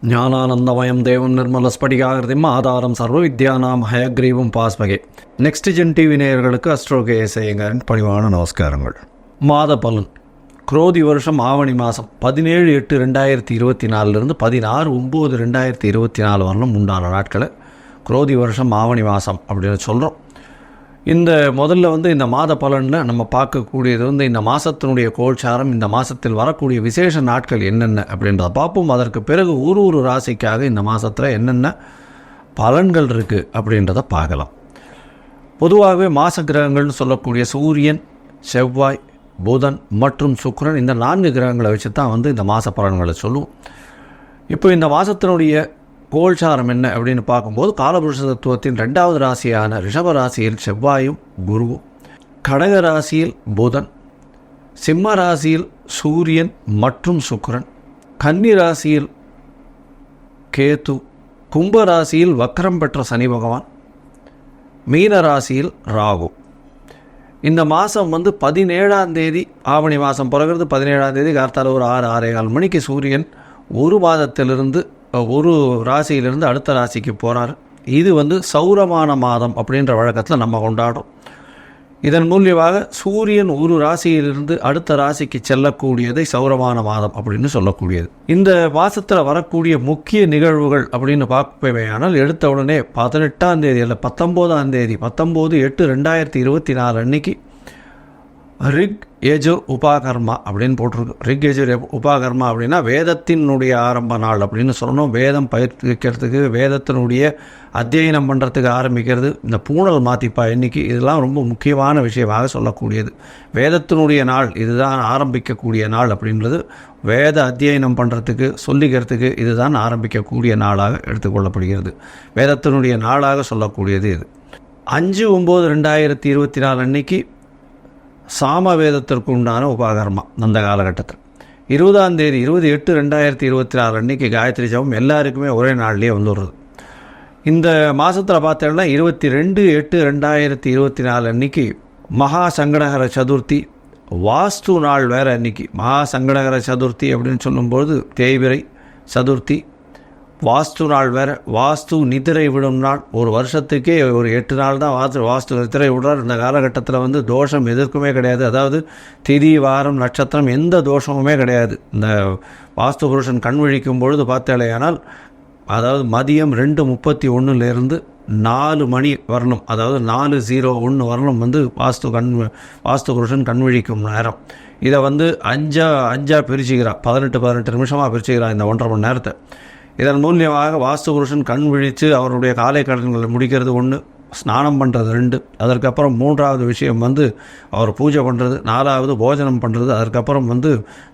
ஞானானந்தமயம் தேவம் நிர்மலஸ்படிகாகிருதிம் ஆதாரம் சர்வ வித்யானாம் ஹயக்ரீவம் பாஸ்மகே. நெக்ஸ்ட் ஜென் டிவி நேயர்களுக்கு அஸ்ட்ரோகேஎஸ்ஐயங்கரின் பணிவான நமஸ்காரங்கள். மாத பலன். குரோதி வருஷம் ஆவணி மாதம் 17/8/2024 16/9/2024 வரலும் உண்டான நாட்களை குரோதி வருஷம் ஆவணி மாதம் அப்படின்னு சொல்கிறோம். இந்த முதல்ல இந்த மாத பலனில் நம்ம பார்க்கக்கூடியது இந்த மாதத்தினுடைய கோல்சாரம், இந்த மாதத்தில் வரக்கூடிய விசேஷ நாட்கள் என்னென்ன அப்படின்றத பார்ப்போம். அதற்கு பிறகு ஒரு ராசிக்காக இந்த மாதத்தில் என்னென்ன பலன்கள் இருக்குது அப்படின்றத பார்க்கலாம். பொதுவாகவே மாத கிரகங்கள்னு சொல்லக்கூடிய சூரியன், செவ்வாய், புதன் மற்றும் சுக்கிரன், இந்த 4 கிரகங்களை வச்சு தான் இந்த மாத பலன்களை சொல்லுவோம். இப்போ இந்த மாதத்தினுடைய கோல்சாரம் என்ன அப்படின்னு பார்க்கும்போது, காலபுருஷ தத்துவத்தின் 2வது ராசியான ரிஷப ராசியில் செவ்வாயும் குருவும், கடக ராசியில் புதன், சிம்ம ராசியில் சூரியன் மற்றும் சுக்கிரன், கன்னி ராசியில் கேது, கும்ப ராசியில் வக்ரம் பெற்ற சனி பகவான், மீன ராசியில் ராகு. இந்த மாதம் 17ஆம் தேதி ஆவணி மாதம் பிறகு 17ஆம் தேதி கார்த்தால ஒரு 6-6:15 மணிக்கு சூரியன் ஒரு மாதத்திலிருந்து ஒரு ராசியிலிருந்து அடுத்த ராசிக்கு போகிறார். இது சௌரமான மாதம் அப்படின்ற வழக்கத்தில் நம்ம கொண்டாடுறோம். இதன் மூலியமாக சூரியன் ஒரு ராசியிலிருந்து அடுத்த ராசிக்கு செல்லக்கூடியதை சௌரமான மாதம் அப்படின்னு சொல்லக்கூடியது. இந்த மாதத்தில் வரக்கூடிய முக்கிய நிகழ்வுகள் அப்படின்னு பார்ப்பவையானால், எடுத்த உடனே 18ஆம் தேதி அல்ல 19ஆம் தேதி 19/8/2024 அன்னைக்கு ரிக் யஜுர் உபாகர்மா அப்படின்னு போட்டிருக்கு. ரிக் யஜுர் உபாகர்மா அப்படின்னா வேதத்தினுடைய ஆரம்ப நாள் அப்படின்னு சொல்லணும். வேதம் பயிற்சிக்கிறதுக்கு, வேதத்தினுடைய அத்தியனம் பண்ணுறதுக்கு ஆரம்பிக்கிறது இந்த பூணல் மாத்திப்பா எண்ணிக்கை, இதெல்லாம் ரொம்ப முக்கியமான விஷயமாக சொல்லக்கூடியது. வேதத்தினுடைய நாள் இதுதான் ஆரம்பிக்கக்கூடிய நாள் அப்படின்றது, வேத அத்தியனம் பண்ணுறதுக்கு சொல்லிக்கிறதுக்கு இதுதான் ஆரம்பிக்கக்கூடிய நாளாக எடுத்துக்கொள்ளப்படுகிறது. வேதத்தினுடைய நாளாக சொல்லக்கூடியது இது. 5/9/2024 அன்னைக்கு சாம வேதத்திற்கு உண்டான உபாகர்மா. அந்த காலகட்டத்தில் 20ஆம் தேதி 20/8/2024 அன்னைக்கு காயத்ரி ஜபம் எல்லாருக்குமே ஒரே நாள்லேயே வருது. இந்த மாதத்தில் பார்த்தோம்னா 22/8/2024 அன்னைக்கு மகா சங்கடகர சதுர்த்தி, வாஸ்து நாள் வேறு. அன்னைக்கு மகா சங்கடகர சதுர்த்தி அப்படின்னு சொல்லும்போது தேய்பிரை சதுர்த்தி, வாஸ்து நாள் வேறு. வாஸ்து நிதிரை விடும் நாள். ஒரு வருஷத்துக்கே ஒரு 8 நாள் தான் வாஸ்து நிதிரை விடுறார். இந்த காலகட்டத்தில் தோஷம் எதற்குமே கிடையாது. அதாவது திதி, வாரம், நட்சத்திரம் எந்த தோஷமுமே கிடையாது. இந்த வாஸ்து புருஷன் கண் விழிக்கும் பொழுது பார்த்தாலேயானால், அதாவது மதியம் 2:31 4 மணி வரணும், அதாவது 4:01 வரணும் வாஸ்து புருஷன் கண் விழிக்கும் நேரம். இதை 5 பிரிச்சுக்கிறான், 18 நிமிஷமாக பிரிச்சுக்கிறான் இந்த 1.5 மணி நேரத்தை. இதன் மூலியமாக வாஸ்து புருஷன் கண் விழித்து அவருடைய காலை கடன்களை முடிக்கிறது 1, ஸ்நானம் பண்ணுறது 2, அதற்கப்புறம் 3வது விஷயம் அவர் பூஜை பண்ணுறது, 4வது போஜனம் பண்ணுறது, அதற்கப்புறம்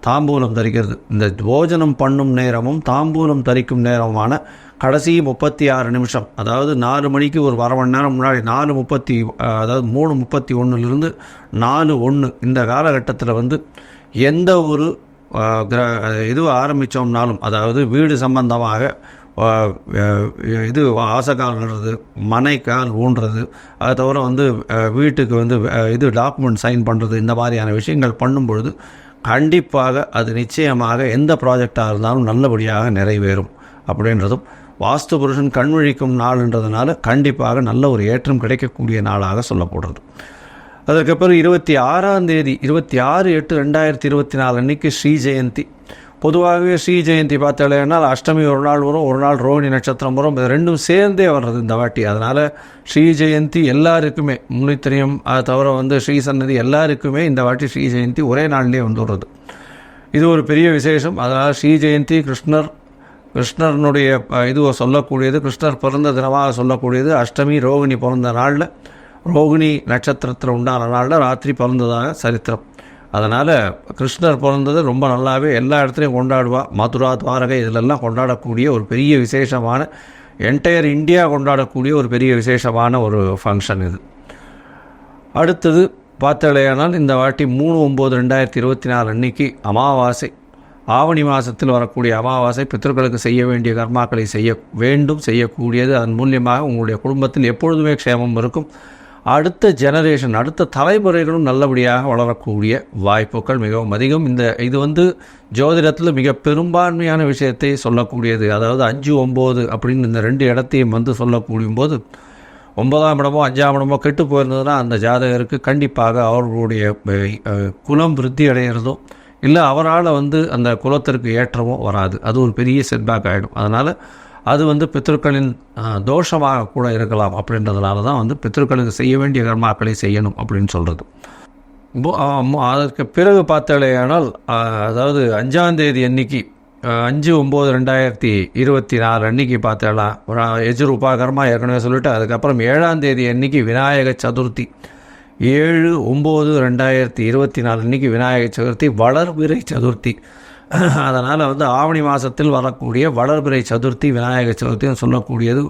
தாம்பூலம் தரிக்கிறது. இந்த போஜனம் பண்ணும் நேரமும் தாம்பூலம் தரிக்கும் நேரமான கடைசி 36 நிமிஷம், அதாவது 4 மணிக்கு ஒரு 1/2 மணி நேரம் முன்னாடி 3:31 4:01 இந்த காலகட்டத்தில் எந்த ஒரு இது ஆரம்பித்தோம்னாலும், அதாவது வீடு சம்பந்தமாக இது ஆசைக்கால் நடுறது, மனைக்கால் ஊன்றது, அதை தவிர வீட்டுக்கு இது டாக்குமெண்ட் சைன் பண்ணுறது, இந்த மாதிரியான விஷயங்கள் பண்ணும் பொழுது கண்டிப்பாக அது நிச்சயமாக எந்த ப்ராஜெக்டாக இருந்தாலும் நல்லபடியாக நிறைவேறும் அப்படின்றதும், வாஸ்து புருஷன் கண் விழிக்கும் நாள்ன்றதுனால கண்டிப்பாக நல்ல ஒரு ஏற்றம் கிடைக்கக்கூடிய நாளாக சொல்லப்படுறது. அதுக்கப்புறம் 26ஆம் தேதி 26/8/2024 அன்னைக்கு ஸ்ரீ ஜெயந்தி. பொதுவாகவே ஸ்ரீ ஜெயந்தி பார்த்தாலேனால் அஷ்டமி ஒரு நாள் வரும், ஒரு நாள் ரோஹிணி நட்சத்திரம் வரும். இது 2ம் சேர்ந்தே வர்றது இந்த வாட்டி. அதனால் ஸ்ரீ ஜெயந்தி எல்லாருக்குமே முன்னித்திரியம், அதை தவிர ஸ்ரீ சன்னதி எல்லாருக்குமே இந்த வாட்டி ஸ்ரீ ஜெயந்தி ஒரே நாள்லேயே வந்துடுறது. இது ஒரு பெரிய விசேஷம். அதனால் ஸ்ரீ ஜெயந்தி கிருஷ்ணனுடைய இது சொல்லக்கூடியது, கிருஷ்ணர் பிறந்த தினமாக சொல்லக்கூடியது. அஷ்டமி ரோகிணி பிறந்த நாளில், ரோகிணி நட்சத்திரத்தில் உண்டான நாளில் ராத்திரி பிறந்ததாக சரித்திரம். அதனால் கிருஷ்ணர் பிறந்தது ரொம்ப நல்லாவே எல்லா இடத்துலையும் கொண்டாடுவா. மதுரா, துவாரகை இதிலெல்லாம் கொண்டாடக்கூடிய ஒரு பெரிய விசேஷமான, என்டையர் இந்தியா கொண்டாடக்கூடிய ஒரு பெரிய விசேஷமான ஒரு ஃபங்க்ஷன் இது. அடுத்தது பார்த்தாலேயானால் இந்த வாட்டி 3/9/2024 அன்னைக்கு அமாவாசை. ஆவணி மாதத்தில் வரக்கூடிய அமாவாசை பித்தர்களுக்கு செய்ய வேண்டிய கர்மாக்களை செய்யக்கூடியது. அதன் மூலியமாக உங்களுடைய குடும்பத்தில் எப்பொழுதுமே க்ஷேமம் இருக்கும். அடுத்த ஜெனரேஷன், அடுத்த தலைமுறைகளும் நல்லபடியாக வளரக்கூடிய வாய்ப்புகள் மிகவும் அதிகம். இது வந்து ஜோதிடத்தில் மிக பெரும்பான்மையான விஷயத்தை சொல்லக்கூடியது. அதாவது 5, 9 அப்படின்னு இந்த 2 இடத்தையும் வந்து சொல்லக்கூடிய போது 9ஆம் இடமோ 5ஆம் இடமோ கெட்டு போயிருந்ததுன்னா அந்த ஜாதகருக்கு கண்டிப்பாக அவர்களுடைய குலம் விருத்தி அடைகிறதோ இல்லை அவரால் வந்து அந்த குலத்திற்கு ஏற்றமோ வராது. அது ஒரு பெரிய செட்பேக் ஆகிடும். அதனால் அது வந்து பித்ருக்களின் தோஷமாக கூட இருக்கலாம். அப்படின்றதுனால தான் வந்து பித்ருக்களுக்கு செய்ய வேண்டிய கர்மாக்களை செய்யணும் அப்படின்னு சொல்கிறது. அதற்கு பிறகு பார்த்தாலேயானால், அதாவது 5ஆம் தேதி அன்னைக்கு 5/9/2024 அன்றைக்கி பார்த்தேன்னா எஜுர் உபாகரமாக ஏற்கனவே சொல்லிவிட்டு, அதுக்கப்புறம் 7ஆம் தேதி அன்றைக்கி விநாயக சதுர்த்தி. 7/9/2024 அன்றைக்கி விநாயக சதுர்த்தி, வளர்பிறை சதுர்த்தி. அதனால் வந்து ஆவணி மாதத்தில் வரக்கூடிய வளர்பிறை சதுர்த்தி விநாயக சதுர்த்தின்னு சொல்லக்கூடியது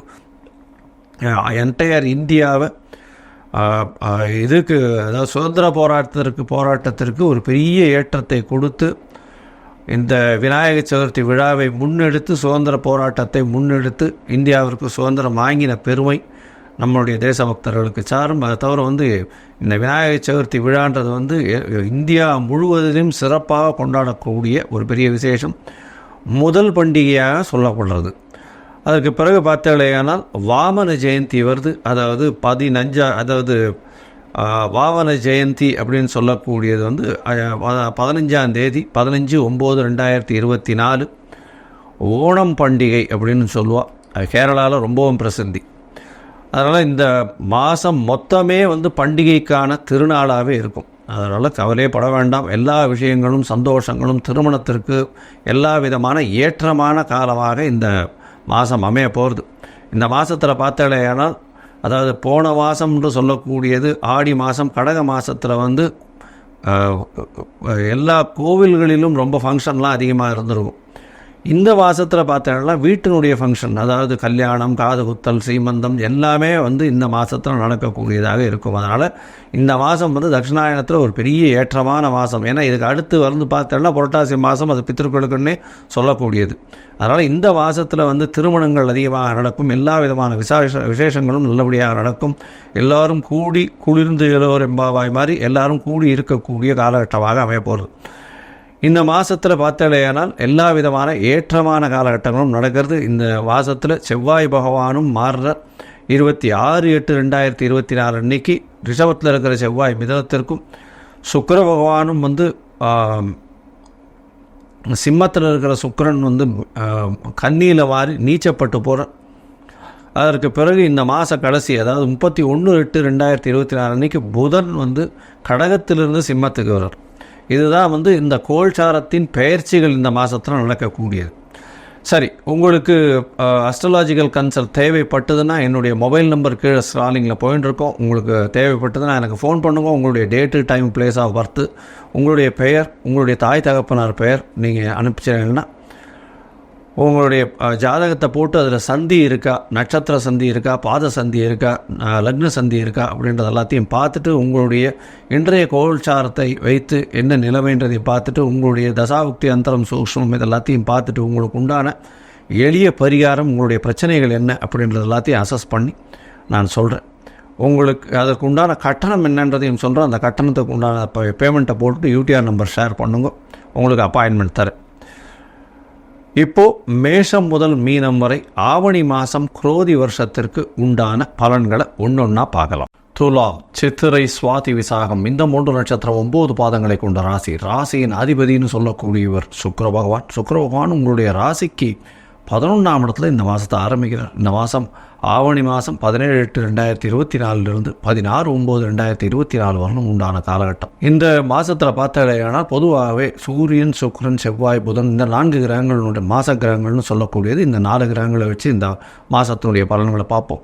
என்டையர் இந்தியாவை இதுக்கு, அதாவது சுதந்திர போராட்டத்திற்கு ஒரு பெரிய ஏற்றத்தை கொடுத்து இந்த விநாயக சதுர்த்தி விழாவை முன்னெடுத்து சுதந்திர போராட்டத்தை முன்னெடுத்து இந்தியாவிற்கு சுதந்திரம் வாங்கின பெருமை நம்மளுடைய தேசபக்தர்களுக்கு சாரும். அதை தவிர வந்து இந்த விநாயக சதுர்த்தி விழான்றது வந்து இந்தியா முழுவதிலும் சிறப்பாக கொண்டாடக்கூடிய ஒரு பெரிய விசேஷம், முதல் பண்டிகையாக சொல்லப்படுறது. அதற்கு பிறகு பார்த்தாலேயானால் வாமன ஜெயந்தி வருது. அதாவது 15 வாமன ஜெயந்தி அப்படின்னு சொல்லக்கூடியது வந்து 15ஆம் தேதி 15/9/2024 ஓணம் பண்டிகை அப்படின்னு சொல்லுவாள். கேரளாவில் ரொம்பவும் பிரசித்தி. அதனால் இந்த மாதம் மொத்தமே வந்து பண்டிகைக்கான திருநாளாகவே இருக்கும். அதனால் கவலையே பட வேண்டாம். எல்லா விஷயங்களும் சந்தோஷங்களும் திருமணத்திற்கு எல்லா விதமான ஏற்றமான காலமாக இந்த மாதம் அமைய போகிறது. இந்த மாதத்தில் பார்த்தாலேயானால், அதாவது போன மாதம்னு சொல்லக்கூடியது ஆடி மாதம், கடக மாதத்தில் வந்து எல்லா கோவில்களிலும் ரொம்ப ஃபங்க்ஷன்லாம் அதிகமாக இருந்திருக்கும். இந்த மாதத்தில் பார்த்தோம்னா வீட்டினுடைய ஃபங்க்ஷன், அதாவது கல்யாணம், காது குத்தல், சீமந்தம் எல்லாமே வந்து இந்த மாதத்தில் நடக்கக்கூடியதாக இருக்கும். அதனால் இந்த மாதம் வந்து தட்சிணாயனத்தில் ஒரு பெரிய ஏற்றமான மாதம். ஏன்னா இதுக்கு அடுத்து வந்து பார்த்தோம்னா புரட்டாசி மாதம், அது பித்திருக்களுக்குன்னே சொல்லக்கூடியது. அதனால் இந்த மாதத்தில் வந்து திருமணங்கள் அதிகமாக நடக்கும், எல்லா விதமான விசேஷங்களும் நல்லபடியாக நடக்கும். எல்லோரும் கூடி குளிர்ந்து எல்லோரும் எம்பாவாய் மாதிரி எல்லாரும் கூடி இருக்கக்கூடிய காலகட்டமாக அமையப்போகிறது. இந்த மாதத்தில் பார்த்தாலேயானால் எல்லா விதமான ஏற்றமான காலகட்டங்களும் நடக்கிறது. இந்த மாதத்தில் செவ்வாய் பகவானும் மாறுற 26/8/2024 அன்னைக்கு ரிஷபத்தில் இருக்கிற செவ்வாய் மிதனத்திற்கும், சுக்கிர பகவானும் வந்து சிம்மத்தில் இருக்கிற சுக்கிரன் வந்து கன்னியில் வாரி நீச்சப்பட்டு போகிற. அதற்கு பிறகு இந்த மாத கடைசி, அதாவது 31/8/2024 அன்னைக்கு புதன் வந்து கடகத்திலிருந்து சிம்மத்துக்கு வர்றார். இதுதான் வந்து இந்த கோல்சாரத்தின் பெயர்ச்சிகள் இந்த மாதத்தில் நடக்கக்கூடியது. சரி, உங்களுக்கு அஸ்ட்ராலாஜிக்கல் கன்சல்ட் தேவைப்பட்டதுன்னா என்னுடைய மொபைல் நம்பர் கீழே ஸ்க்ராலிங்கில் போயின்னு இருக்கோம். உங்களுக்கு தேவைப்பட்டதுன்னா எனக்கு ஃபோன் பண்ணுங்க. உங்களுடைய date, time, place of birth, உங்களுடைய பெயர், உங்களுடைய தாய் தகப்பனார் பெயர் நீங்கள் அனுப்பிச்சிங்கன்னா உங்களுடைய ஜாதகத்தை போட்டு அதில் சந்தி இருக்கா, நட்சத்திர சந்தி இருக்கா, பாத சந்தி இருக்கா, லக்ன சந்தி இருக்கா அப்படின்றது எல்லாத்தையும் பார்த்துட்டு, உங்களுடைய இன்றைய கோல்சாரத்தை வைத்து என்ன நிலைமைன்றதை பார்த்துட்டு, உங்களுடைய தசாபுக்தி அந்தரம் சூக்ஷ்மம் இதெல்லாத்தையும் பார்த்துட்டு உங்களுக்கு உண்டான எளிய பரிகாரம், உங்களுடைய பிரச்சனைகள் என்ன அப்படின்றது எல்லாத்தையும் அசஸ் பண்ணி நான் சொல்கிறேன். உங்களுக்கு அதற்கு உண்டான கட்டணம் என்னன்றதையும் சொல்கிறேன். அந்த கட்டணத்துக்கு உண்டான பேமெண்ட்டை போட்டுட்டு யூடிஆர் நம்பர் ஷேர் பண்ணுங்க, உங்களுக்கு அப்பாயின்மெண்ட் தரேன். இப்போது மேஷம் முதல் மீனம் வரை ஆவணி மாதம் குரோதி வருஷத்திற்கு உண்டான பலன்களை ஒன்றொன்னா பார்க்கலாம். துலாம், சித்திரை, சுவாதி, விசாகம் இந்த 3 நட்சத்திரம் 9 பாதங்களை கொண்ட ராசி. ராசியின் அதிபதினு சொல்லக்கூடியவர் சுக்கிர பகவான். சுக்கிர பகவான் உங்களுடைய ராசிக்கு 11ஆம் இடத்துல இந்த மாதத்தை ஆரம்பிக்கிறார். இந்த மாதம் ஆவணி மாதம் 17/8/2024 16/9/2024 வரணும் உண்டான காலகட்டம். இந்த மாதத்தில் பார்த்தாலேயானால் பொதுவாகவே சூரியன், சுக்கிரன், செவ்வாய், புதன் இந்த 4 கிரகங்களுடைய மாத கிரகங்கள்னு சொல்லக்கூடியது. இந்த 4 கிரகங்களை வச்சு இந்த மாதத்தினுடைய பலன்களை பார்ப்போம்.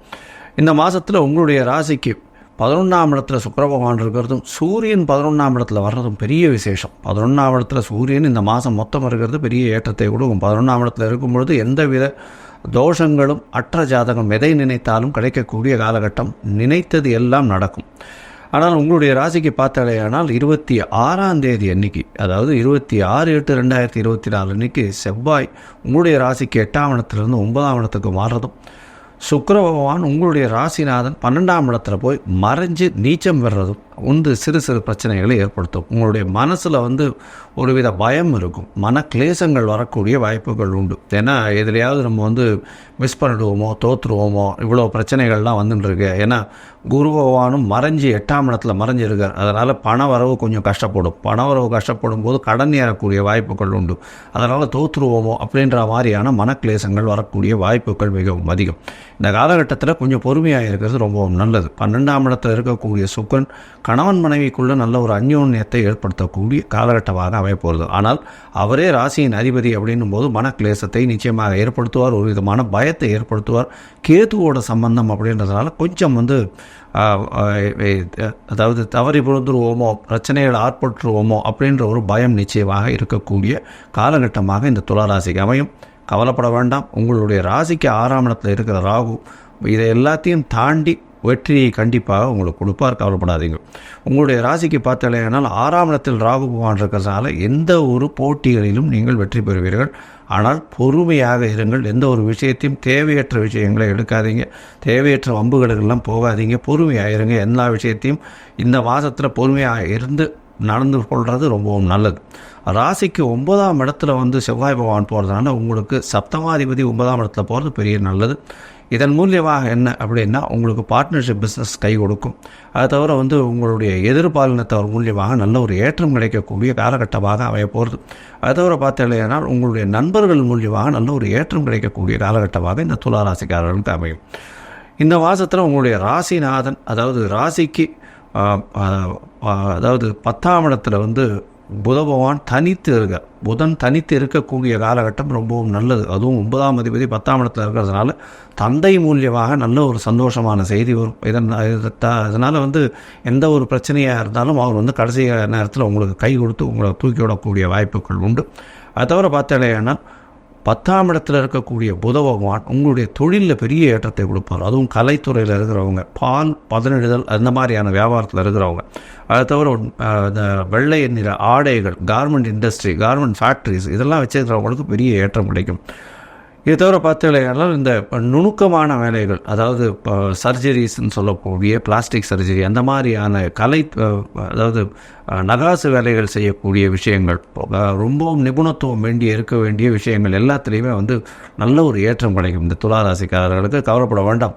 இந்த மாதத்தில் உங்களுடைய ராசிக்கு 11ஆம் இடத்துல சுக்கிர பகவான் இருக்கிறதும், சூரியன் 11ஆம் இடத்துல வர்றதும் பெரிய விசேஷம். 11ஆம் இடத்துல சூரியன் இந்த மாதம் மொத்தம் இருக்கிறது பெரிய ஏற்றத்தை கொடுக்கும். 11ஆம் இடத்துல இருக்கும் பொழுது எந்தவித தோஷங்களும் அற்ற ஜாதகம் எதை நினைத்தாலும் கிடைக்கக்கூடிய காலகட்டம். நினைத்தது எல்லாம் நடக்கும். ஆனால் உங்களுடைய ராசிக்கு பார்த்தாலேயானால் 26ஆம் தேதி அன்னைக்கு, அதாவது 26/8/2024 அன்னைக்கு செவ்வாய் உங்களுடைய ராசிக்கு 8ஆம் இடத்துலேருந்து 9ஆம் இடத்துக்கு மாறுறதும், சுக்கிர பகவான் உங்களுடைய ராசிநாதன் 12ஆம் இடத்துல போய் மறைஞ்சு நீச்சம் வர்றதும் சிறு சிறு பிரச்சனைகளை ஏற்படுத்தும். உங்களுடைய மனசில் ஒருவித பயம் இருக்கும், மனக்லேசங்கள் வரக்கூடிய வாய்ப்புகள் உண்டு. ஏன்னா எதுலையாவது நம்ம மிஸ் பண்ணிடுவோமோ, தோற்றுருவோமோ, இவ்வளோ பிரச்சனைகள்லாம் வந்துட்டுருக்கு. ஏன்னா குரு பகவானும் மறைஞ்சு 8ஆம் இடத்துல மறைஞ்சிருக்கார். அதனால் பண வரவு கொஞ்சம் கஷ்டப்படும். பண வரவு கஷ்டப்படும் போது கடன் ஏறக்கூடிய வாய்ப்புகள் உண்டு. அதனால் தோற்றுருவோமோ அப்படின்ற மாதிரியான மனக்லேசங்கள் வரக்கூடிய வாய்ப்புகள் மிகவும் அதிகம். இந்த காலகட்டத்தில் கொஞ்சம் பொறுமையாக இருக்கிறது ரொம்பவும் நல்லது. 12ஆம் இடத்துல இருக்கக்கூடிய சுக்கிரன் கணவன் மனைவிக்குள்ளே நல்ல ஒரு அந்யோன்யத்தை ஏற்படுத்தக்கூடிய காலகட்டமாக அமைப்போகிறது. ஆனால் அவரே ராசியின் அதிபதி அப்படின்னும் போது மனக்லேசத்தை நிச்சயமாக ஏற்படுத்துவார், ஒரு விதமான பயத்தை ஏற்படுத்துவார். கேதுவோட சம்பந்தம் அப்படின்றதுனால கொஞ்சம் அதாவது தவறி புரிந்துருவோமோ, பிரச்சனைகள் ஆட்பட்டுருவோமோ அப்படின்ற ஒரு பயம் நிச்சயமாக இருக்கக்கூடிய காலகட்டமாக இந்த துளாராசிக்கு அமையும். கவலைப்பட வேண்டாம். உங்களுடைய ராசிக்கு 6ஆம் இடத்துல இருக்கிற ராகு இதை எல்லாத்தையும் தாண்டி வெற்றியை கண்டிப்பாக உங்களுக்கு கொடுப்பார். கவலைப்படாதீங்க. உங்களுடைய ராசிக்கு பார்த்தாலேனால் 6ஆம் இடத்தில் ராகு பகவான் இருக்கிறதுனால எந்த ஒரு போட்டிகளிலும் நீங்கள் வெற்றி பெறுவீர்கள். ஆனால் பொறுமையாக இருங்கள். எந்த ஒரு விஷயத்தையும் தேவையற்ற விஷயங்களை எடுக்காதீங்க, தேவையற்ற வம்புகளுக்கெல்லாம் போகாதீங்க. பொறுமையாக இருங்க. எல்லா விஷயத்தையும் இந்த மாதத்தில் பொறுமையாக இருந்து நடந்து கொள்வது ரொம்பவும் நல்லது. ராசிக்கு 9ஆம் இடத்துல செவ்வாய் பகவான் போகிறதுனால உங்களுக்கு சப்தமாதிபதி 9ஆம் இடத்துல போகிறது பெரிய நல்லது. இதன் மூலியமாக என்ன அப்படின்னா உங்களுக்கு பார்ட்னர்ஷிப் பிஸ்னஸ் கை கொடுக்கும். அதை தவிர உங்களுடைய எதிர்பாலினத்தவர் மூலியமாக நல்ல ஒரு ஏற்றம் கிடைக்கக்கூடிய காலகட்டமாக அமைய போகிறது. அதை தவிர பார்த்தீங்கன்னா உங்களுடைய நண்பர்கள் மூலியமாக நல்ல ஒரு ஏற்றம் கிடைக்கக்கூடிய காலகட்டமாக இந்த துளாராசிக்காரர்களுக்கு அமையும். இந்த மாதத்தில் உங்களுடைய ராசிநாதன் அதாவது ராசிக்கு அதாவது 10ஆம் இடத்துல புத பகவான் புதன் தனித்து இருக்கக்கூடிய காலகட்டம் ரொம்பவும் நல்லது. அதுவும் 9ஆம் அதிபதி 10ஆம் இடத்துல இருக்கிறதுனால தந்தை மூலியமாக நல்ல ஒரு சந்தோஷமான செய்தி வரும். இதனால் எந்த ஒரு பிரச்சனையாக இருந்தாலும் அவர் கடைசி நேரத்தில் உங்களுக்கு கை கொடுத்து உங்களை தூக்கி விடக்கூடிய வாய்ப்புகள் உண்டு. அதை தவிர பார்த்தேன்னா 10ஆம் இடத்துல இருக்கக்கூடிய புத பகவான் உங்களுடைய தொழிலில் பெரிய ஏற்றத்தை கொடுப்பார். அதுவும் கலைத்துறையில் இருக்கிறவங்க, பால் பதனிடுதல் அந்த மாதிரியான வியாபாரத்தில் இருக்கிறவங்க, அதை தவிர இந்த வெள்ளை நிற ஆடைகள், கார்மெண்ட் இண்டஸ்ட்ரி, கார்மெண்ட் ஃபேக்ட்ரிஸ் இதெல்லாம் வச்சுருக்கிறவங்களுக்கு பெரிய ஏற்றம் கிடைக்கும். இதை தவிர பார்த்தீங்கன்னா இந்த நுணுக்கமான வேலைகள், அதாவது இப்போ சர்ஜரிஸ்ன்னு சொல்லக்கூடிய பிளாஸ்டிக் சர்ஜரி அந்த மாதிரியான அதாவது நகாசு வேலைகள் செய்யக்கூடிய விஷயங்கள், ரொம்பவும் நிபுணத்துவம் இருக்க வேண்டிய விஷயங்கள் எல்லாத்துலேயுமே நல்ல ஒரு ஏற்றம் கிடைக்கும். இந்த துளாராசிக்காரர்களுக்கு கவலைப்பட வேண்டாம்.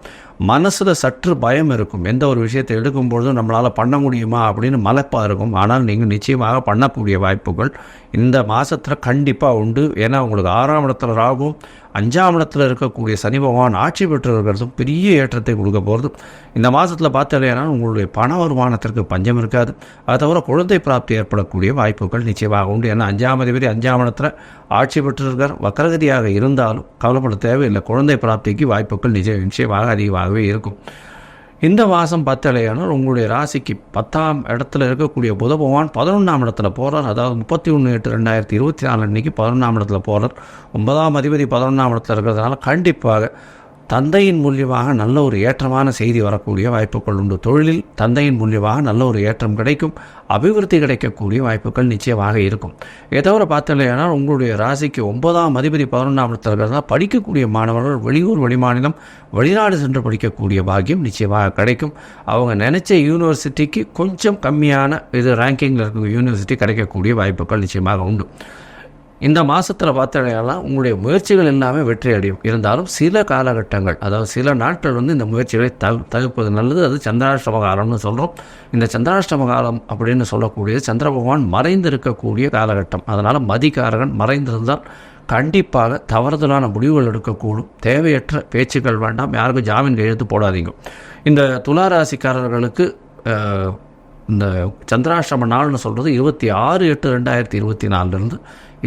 மனசில் சற்று பயம் இருக்கும். எந்த ஒரு விஷயத்தை எடுக்கும்பொழுதும் நம்மளால் பண்ண முடியுமா அப்படின்னு மலைப்பாக இருக்கும். ஆனால் நீங்கள் நிச்சயமாக பண்ணக்கூடிய வாய்ப்புகள் இந்த மாதத்தில் கண்டிப்பாக உண்டு. ஏன்னா உங்களுக்கு 6ஆம் இடத்துல ராகும், 5ஆம் இடத்துல இருக்கக்கூடிய சனி பகவான் ஆட்சி பெற்று இருக்கிறதும் பெரிய ஏற்றத்தை கொடுக்க போகிறது. இந்த மாதத்தில் பார்த்தாலேனா உங்களுடைய பண வருமானத்திற்கு பஞ்சம் இருக்காது. அதை தவிர குழந்தை பிராப்தி ஏற்படக்கூடிய வாய்ப்புகள் நிச்சயமாக உண்டு. ஏன்னா 5ஆம் அதிபதி 5ஆம் இடத்துல ஆட்சி பெற்றிருக்கார். வக்கரகதியாக இருந்தாலும் கவலைப்பட தேவையில்லை. குழந்தை பிராப்திக்கு வாய்ப்புகள் நிச்சயமாக அதிகமாகவே இருக்கும். இந்த மாதம் பார்த்தலையானால் உங்களுடைய ராசிக்கு 10ஆம் இடத்துல இருக்கக்கூடிய புத பகவான் 11ஆம் இடத்துல போகிறார். அதாவது 31/8/2024 அன்றைக்கி 11ஆம் இடத்துல போகிறார். 9ஆம் அதிபதி 11ஆம் இடத்துல இருக்கிறதுனால கண்டிப்பாக தந்தையின் மூலியமாக நல்ல ஒரு ஏற்றமான செய்தி வரக்கூடிய வாய்ப்புகள் உண்டு. தொழிலில் தந்தையின் மூலியமாக நல்ல ஒரு ஏற்றம் கிடைக்கும், அபிவிருத்தி கிடைக்கக்கூடிய வாய்ப்புகள் நிச்சயமாக இருக்கும். இதை தவிர பார்த்தலையானா உங்களுடைய ராசிக்கு 9ஆம் அதிபதி 11ஆம் இடத்துல இருக்கிறதுனால படிக்கக்கூடிய மாணவர்கள் வெளியூர் வெளிமாநிலம் வெளிநாடு சென்று படிக்கக்கூடிய பாக்கியம் நிச்சயமாக கிடைக்கும். அவங்க நினைச்ச யூனிவர்சிட்டிக்கு கொஞ்சம் கம்மியான ரேங்கிங்கில் இருக்க யூனிவர்சிட்டி கிடைக்கக்கூடிய வாய்ப்புகள் நிச்சயமாக உண்டு. இந்த மாதத்தில் பார்த்தீங்கன்னா உங்களுடைய முயற்சிகள் எல்லாமே வெற்றி அடையும். இருந்தாலும் சில காலகட்டங்கள், அதாவது சில நாட்கள் இந்த முயற்சிகளை தவிர்ப்பது நல்லது. அது சந்திராஷ்டம காலம்னு சொல்கிறோம். இந்த சந்திராஷ்டம காலம் அப்படின்னு சொல்லக்கூடியது சந்திர பகவான் மறைந்திருக்கக்கூடிய காலகட்டம். அதனால் மதிகாரகன் மறைந்திருந்தால் கண்டிப்பாக தவறுதலான முடிவுகள் எடுக்கக்கூடும். தேவையற்ற பேச்சுக்கள் வேண்டாம். யாருக்கும் ஜாமீன் கையெழுத்து போடாதீங்க. இந்த துளாராசிக்காரர்களுக்கு இந்த சந்திராஷ்டம நாள்னு சொல்கிறது 26/8/2024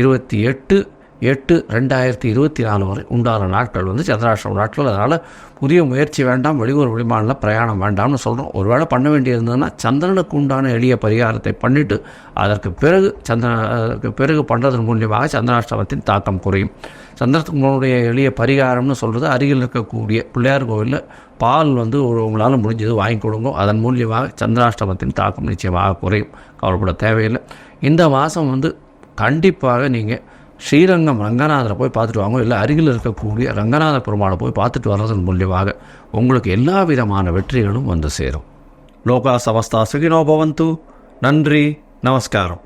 28/8/2024 வரை உண்டான நாட்கள் சந்திராஷ்டம நாட்கள். அதனால் புதிய முயற்சி வேண்டாம், வெளியூர் வெளிமாநில பிரயாணம் வேண்டாம்னு சொல்கிறோம். ஒருவேளை பண்ண வேண்டியிருந்ததுன்னா சந்திரனுக்கு உண்டான எளிய பரிகாரத்தை பண்ணிவிட்டு அதற்கு பிறகு பண்ணுறதன் மூலியமாக சந்திராஷ்டமத்தின் தாக்கம் குறையும். சந்திரனுடைய எளிய பரிகாரம்னு சொல்கிறது அருகில் இருக்கக்கூடிய பிள்ளையார் கோவிலில் பால் உங்களால் முடிஞ்சது வாங்கி கொடுங்க. அதன் மூலியமாக சந்திராஷ்டமத்தின் தாக்கம் நிச்சயமாக குறையும். கவலைப்பட தேவையில்லை. இந்த மாதம் கண்டிப்பாக நீங்கள் ஸ்ரீரங்கம் ரங்கநாதரை போய் பார்த்துட்டு வாங்க, இல்லை அருகில் இருக்கக்கூடிய ரங்கநாத பெருமாளை போய் பார்த்துட்டு வர்றதன் மூலியமாக உங்களுக்கு எல்லா விதமான வெற்றிகளும் வந்து சேரும். லோகா சமஸ்தா சுகினோ பவந்து. நன்றி, நமஸ்காரம்.